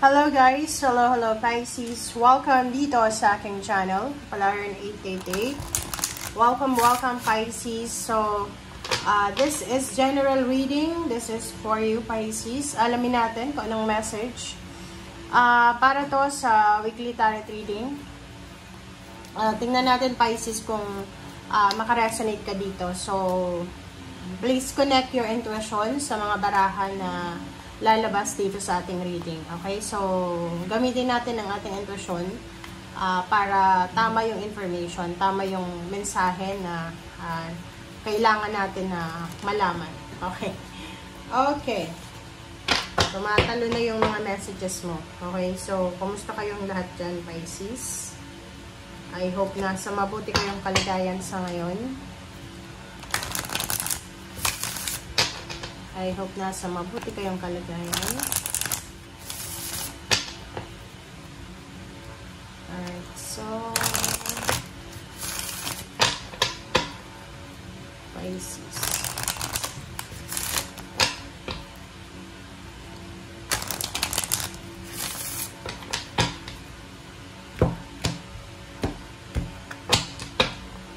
Hello guys! Hello Pisces! Welcome dito sa aking channel, Palaran 888. Welcome Pisces! So, this is general reading. This is for you Pisces. Alamin natin kung anong message. Para to sa weekly tarot reading. Tingnan natin Pisces kung makaresonate ka dito. So, please connect your intuition sa mga barahan na lalabas dito sa ating reading. Okay? So, gamitin natin ang ating intuition para tama yung information, tama yung mensahe na kailangan natin na malaman. Okay? Okay. Tumatalo na yung mga messages mo. Okay? So, kumusta kayong lahat dyan, Pisces? I hope nasa mabuti kayong kaligayan sa ngayon. I hope nasa mabuti kayong kalagayan. Alright, so Pisces.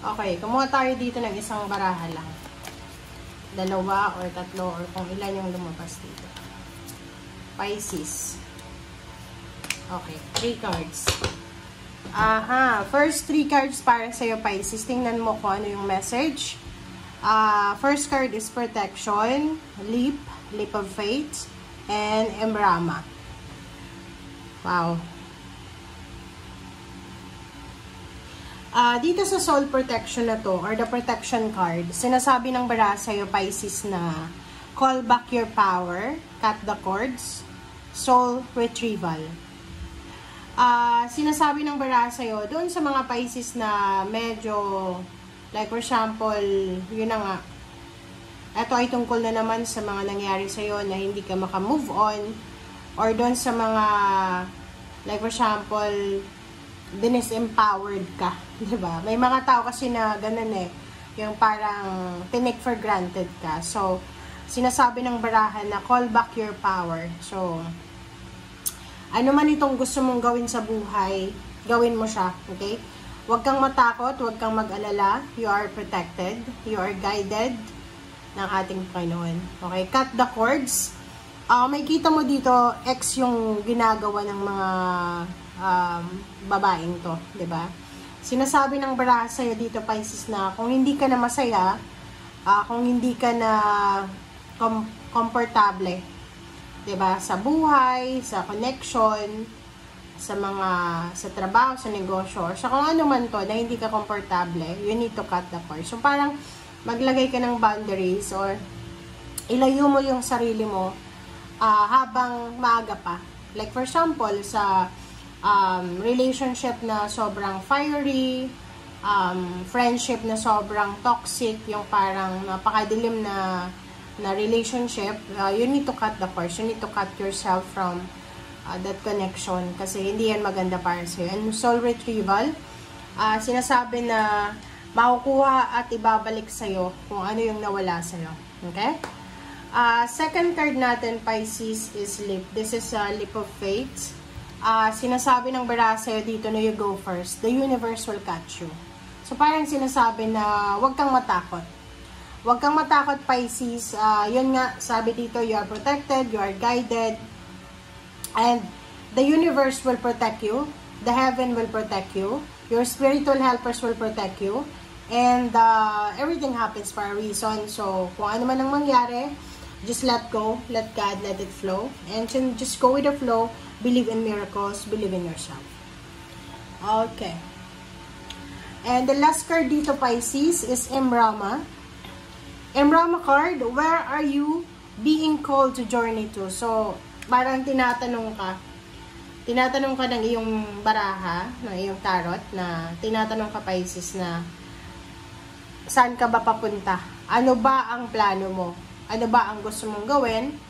Okay, kumuha tayo dito ng isang baraha lang. Dalawa or tatlo or kung ilan yung lumabas dito. Pisces. Okay, 3 cards. First 3 cards para sa'yo, Pisces. Tingnan mo kung ano yung message. First card is protection, leap of faith, and embrama. Wow. Dito sa soul protection na to, or the protection card, sinasabi ng baraha sa'yo, Pisces, na call back your power, cut the cords, soul retrieval. Sinasabi ng baraha sa'yo, doon sa mga Pisces na medyo, like for example, yun na nga, ito ay tungkol na naman sa mga nangyari sa'yo na hindi ka makamove on, or doon sa mga, like for example, disempowered ka, diba? May mga tao kasi na ganun yung parang tinake for granted ka. So, sinasabi ng barahan na call back your power. So, ano man itong gusto mong gawin sa buhay, gawin mo siya, okay? Huwag kang matakot, huwag kang mag-alala. You are protected, you are guided ng ating Panginoon. Okay? Cut the cords. May kita mo dito, X yung ginagawa ng mga babaeng to, 'di ba? Sinasabi ng baraha sa'yo dito, Pisces, na kung hindi ka na masaya, kung hindi ka na komportable, 'di ba? Sa buhay, sa connection, sa trabaho, sa negosyo, or sa kung ano man to na hindi ka komportable, you need to cut the cord. So parang maglagay ka ng boundaries or ilayo mo yung sarili mo habang maaga pa. Like for example, sa relationship na sobrang fiery, friendship na sobrang toxic, yung parang napakadilim na relationship, you need to cut the cords. You need to cut yourself from that connection kasi hindi yan maganda para sa'yo. And soul retrieval, sinasabi na makukuha at ibabalik sa'yo kung ano yung nawala sa'yo. Okay? Second card natin, Pisces, is leap. This is a leap of faith. Sinasabi ng baraha sa'yo dito na you go first. The universe will catch you. So, parang sinasabi na huwag kang matakot. Huwag kang matakot, Pisces. Yun nga, sabi dito, you are protected, you are guided, and the universe will protect you. The heaven will protect you. Your spiritual helpers will protect you. And everything happens for a reason. So, kung ano man ang mangyari, just let go, let God, let it flow. And just go with the flow. Believe in miracles, believe in yourself. Okay. And the last card dito, Pisces, is Embrama. Embrama card, where are you being called to journey to? So, parang tinatanong ka ng iyong baraha, ng iyong tarot, na tinatanong ka, Pisces, na saan ka ba papunta? Ano ba ang plano mo? Ano ba ang gusto mong gawin?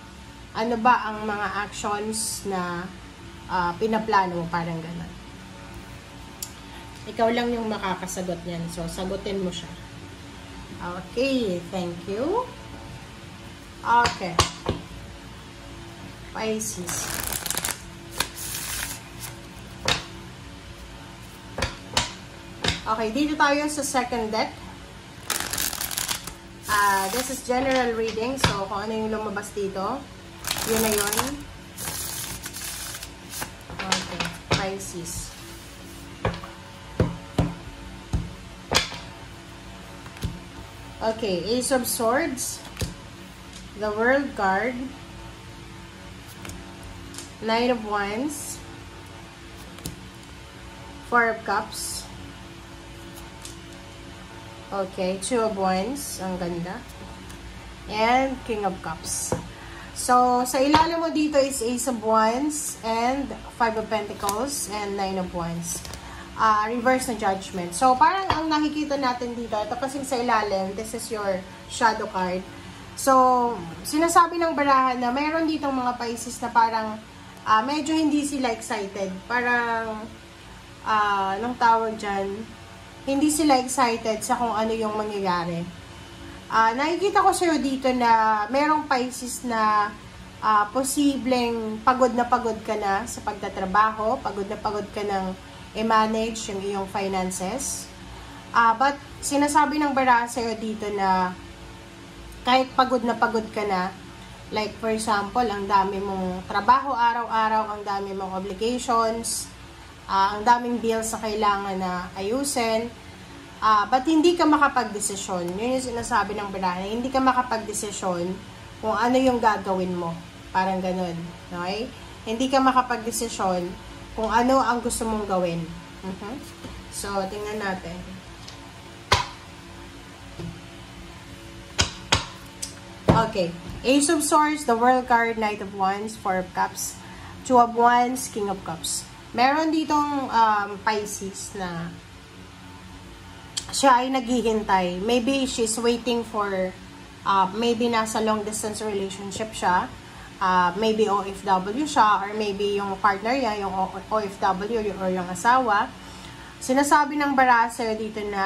Ano ba ang mga actions na pinaplano mo? Parang ganun. Ikaw lang yung makakasagot niyan. So, sagutin mo siya. Okay. Thank you. Okay. Pisces. Okay, dito tayo sa second deck. This is general reading. So, kung ano yung lumabas dito, yun na yun. Okay, Pisces. Okay, Ace of Swords, the World card, Knight of Wands, Four of Cups, okay, Two of Wands, ang ganda, and King of Cups. So, sa ilalim mo dito is Ace of Wands, and Five of Pentacles, and Nine of Wands. Reverse na Judgment. So, parang ang nakikita natin dito, ito kasing sa ilalim, this is your shadow card. So, sinasabi ng barahan na mayroon ditong mga Pisces na parang medyo hindi sila excited. Parang, anong tawag dyan? Hindi sila excited sa kung ano yung mangyayari. Nakikita ko sa'yo dito na mayroong Pisces na posibleng pagod ka na sa pagtatrabaho, pagod ka ng i-manage yung iyong finances. But, sinasabi ng baraha sa'yo dito na kahit pagod ka na, like for example, ang dami mong trabaho araw-araw, ang dami mong obligations, ang daming bills na kailangan na ayusin, but hindi ka makapag-desisyon. Yun yung sinasabi ng baraha, hindi ka makapag-desisyon kung ano yung gagawin mo. Parang ganun. Okay? Hindi ka makapag-desisyon kung ano ang gusto mong gawin. So, tingnan natin. Okay. Ace of Swords, the World card, Knight of Wands, Four of Cups, Two of Wands, King of Cups. Meron ditong Pisces na siya ay naghihintay. Maybe she's waiting for, maybe nasa long distance relationship siya. Maybe OFW siya, or maybe yung partner niya, yung OFW or yung asawa. Sinasabi ng baraha sa'yo dito na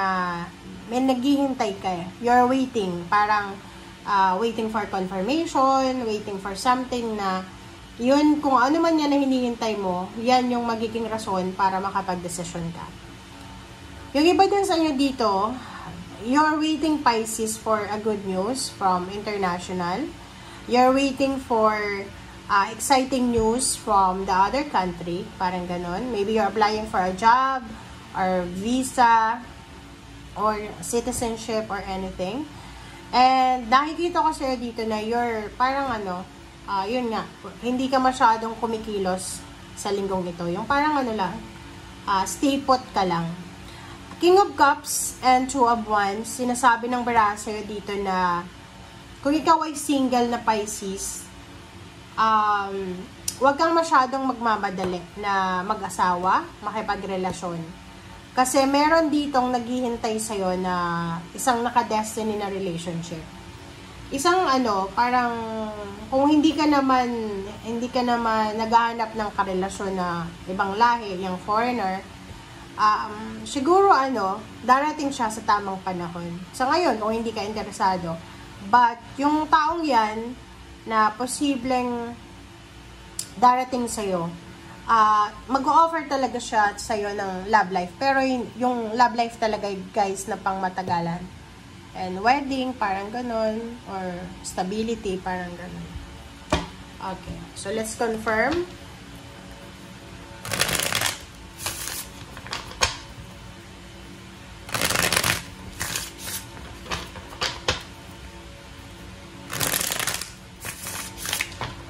may naghihintay ka. You're waiting. Parang waiting for confirmation, waiting for something na yun, kung ano man yan na hinihintay mo, yan yung magiging rason para makapag-desisyon ka. Yung iba din sa inyo dito, you're waiting Pisces for a good news from international. You're waiting for exciting news from the other country. Parang ganon. Maybe you're applying for a job, or visa, or citizenship, or anything. And nakikita ko sa'yo dito na you're parang yun nga, hindi ka masyadong kumikilos sa linggong ito. Yung parang lang, stay put ka lang. King of Cups and Two of Wands, sinasabi ng baraha sa'yo dito na kung ikaw ay single na Pisces, huwag kang masyadong magmamadali na mag-asawa, makipagrelasyon. Kasi meron ditong naghihintay sa'yo na isang naka-destiny na relationship. Isang parang kung hindi ka naman naghahanap ng karelasyon na ibang lahi, yung foreigner, siguro darating siya sa tamang panahon. Sa ngayon, kung hindi ka interesado, but yung taong yan na posibleng darating sa'yo, mag-o-offer talaga siya sa'yo ng love life. Pero yung love life talaga, guys, na pang matagalan. And wedding, parang ganon. Or stability, parang ganon. Okay. So, let's confirm.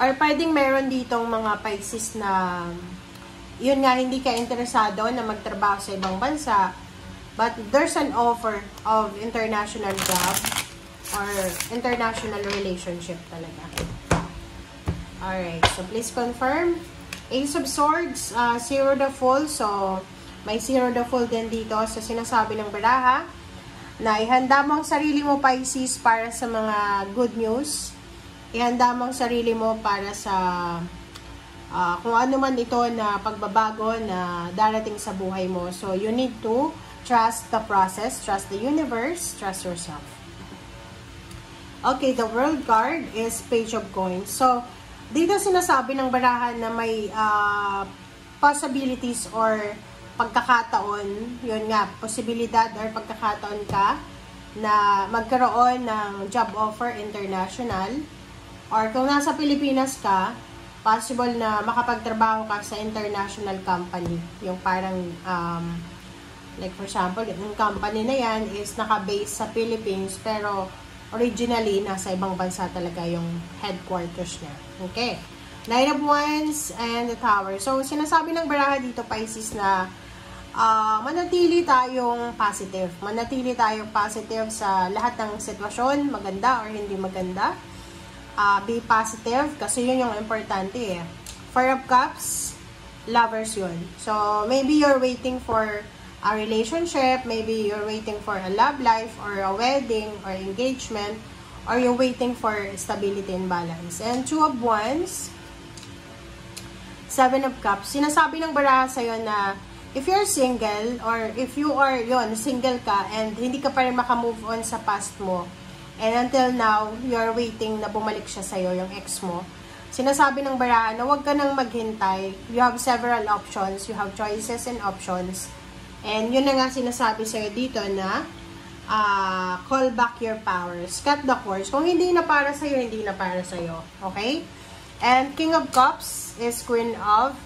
Or pwedeng meron ditong mga Pisces na yun nga, hindi ka interesado na magtrabaho sa ibang bansa, but there's an offer of international job or international relationship talaga. Alright, so please confirm. Ace of Swords, Zero the Fool. So, may Zero the Fool din dito sa sinasabi ng baraha na ihanda mo ang sarili mo, Pisces, para sa mga good news. Ihanda mo ang sarili mo para sa kung ano man ito na pagbabago na darating sa buhay mo. So, you need to trust the process, trust the universe, trust yourself. Okay, the World card is Page of Coins. So, dito sinasabi ng barahan na may possibilities or pagkakataon, yun nga, posibilidad or pagkakataon ka na magkaroon ng job offer international, or kung nasa Pilipinas ka, possible na makapagtrabaho ka sa international company. Yung parang, like for example, yung company na yan is naka-base sa Philippines, pero originally, nasa ibang bansa talaga yung headquarters niya. Okay. Nine of Wands and the Tower. So, sinasabi ng baraha dito, Pisces, na manatili tayong positive. Manatili tayong positive sa lahat ng sitwasyon, maganda or hindi maganda. Be positive, kasi yun yung importante eh. Four of Cups, lovers yun. So, maybe you're waiting for a relationship, maybe you're waiting for a love life, or a wedding, or engagement, or you're waiting for stability and balance. And Two of Wands, Seven of Cups. Sinasabi ng baraha sa'yo na if you're single, or if you are, single ka, and hindi ka pa rin makamove on sa past mo, and until now, you're waiting na bumalik siya sa'yo, yung ex mo, sinasabi ng baraha na huwag ka nang maghintay. You have several options. You have choices and options. And yun na nga sinasabi sa'yo dito na call back your powers. Cut the course. Kung hindi na para sa'yo, hindi na para sa'yo. Okay? And King of Cups is Queen of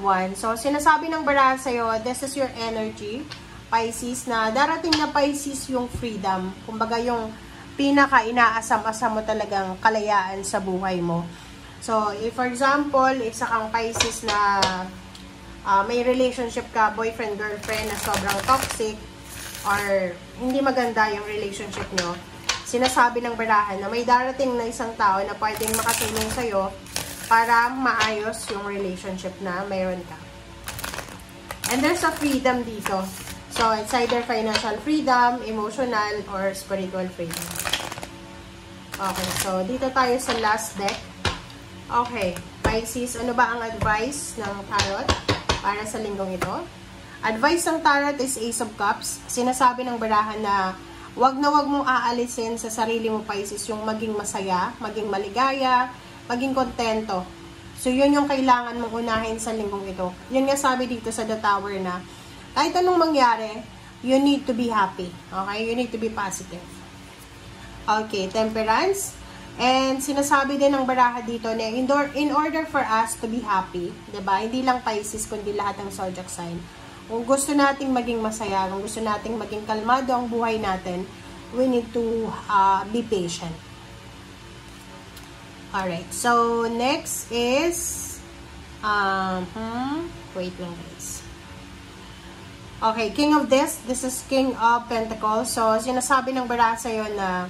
Wands. So, sinasabi ng baraha sa'yo, this is your energy, Pisces, na darating na Pisces yung freedom. Kumbaga yung pinaka-inaasam-asam mo talagang kalayaan sa buhay mo. So, if for example, isa kang Pisces na may relationship ka, boyfriend, girlfriend, na sobrang toxic, or hindi maganda yung relationship nyo, sinasabi ng barahan na may darating na isang tao na pwedeng makatulong sa'yo para maayos yung relationship na mayroon ka. And there's a freedom dito. So, it's either financial freedom, emotional, or spiritual freedom. Okay, so dito tayo sa last deck. Okay, Pisces, ano ba ang advice ng tarot para sa linggong ito? Advice ng tarot is Ace of Cups. Sinasabi ng barahan na wag mong aalisin sa sarili mo, Pisces, yung maging masaya, maging maligaya, maging kontento. So, yun yung kailangan mong unahin sa linggong ito. Yun nga sabi dito sa The Tower na kahit anong mangyari, you need to be happy. Okay? You need to be positive. Okay, Temperance. And sinasabi din ng baraha dito na in order for us to be happy, diba? Hindi lang Pisces, kundi lahat ng zodiac sign. Kung gusto nating maging masaya, kung gusto nating maging kalmado ang buhay natin, we need to be patient. Alright, so next is wait lang guys. Okay, King of this is King of Pentacles. So, sinasabi ng baraha sa'yo na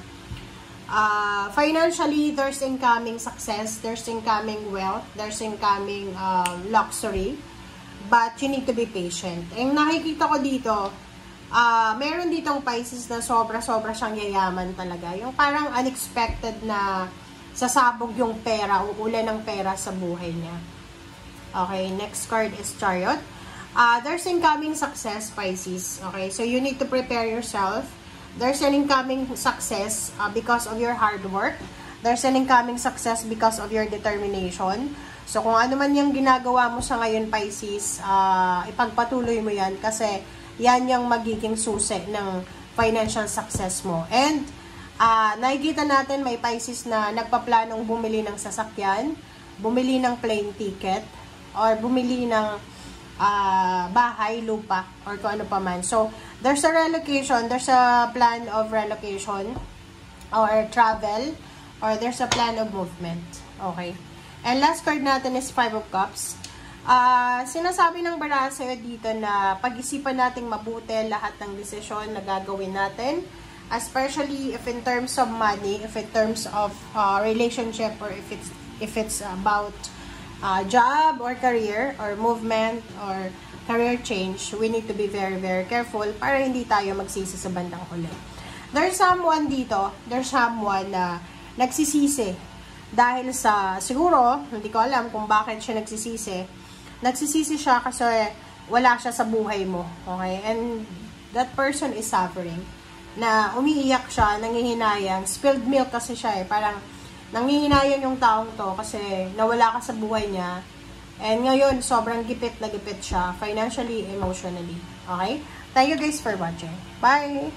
financially, there's incoming success, there's incoming wealth, there's incoming luxury, but you need to be patient. Ang nakikita ko dito, meron ditong Pisces na sobra-sobra siyang yayaman talaga. Yung parang unexpected na sasabog yung pera, uulan ng pera sa buhay niya. Okay, next card is Chariot. There's incoming success, Pisces. Okay, so you need to prepare yourself. There's an incoming success because of your hard work. There's an incoming success because of your determination. So, kung ano man yung ginagawa mo sa ngayon, Pisces, ipagpatuloy mo yan kasi yan yung magiging susi ng financial success mo. And, nakikita natin may Pisces na nagpaplanong bumili ng sasakyan, bumili ng plane ticket, or bumili ng bahay, lupa, or kung ano pa man. So, there's a relocation, there's a plan of relocation, or travel, or there's a plan of movement. Okay. And last card natin is Five of Cups. Sinasabi ng baraha sa'yo dito na pag-isipan nating mabuti lahat ng desisyon na gagawin natin, especially if in terms of money, if in terms of relationship, or if it's about job or career or movement or career change, we need to be very, very careful para hindi tayo magsisi sa bandang huli. There's someone dito, there's someone na nagsisisi dahil sa, siguro, hindi ko alam kung bakit siya nagsisisi. Nagsisisi siya kasi wala siya sa buhay mo. Okay? And that person is suffering. Na umiiyak siya, nangihinayang, spilled milk kasi siya eh. Parang nangihinayang yung taong to kasi nawala ka sa buhay niya. And ngayon, sobrang gipit na gipit siya, financially, emotionally. Okay? Thank you guys for watching. Bye!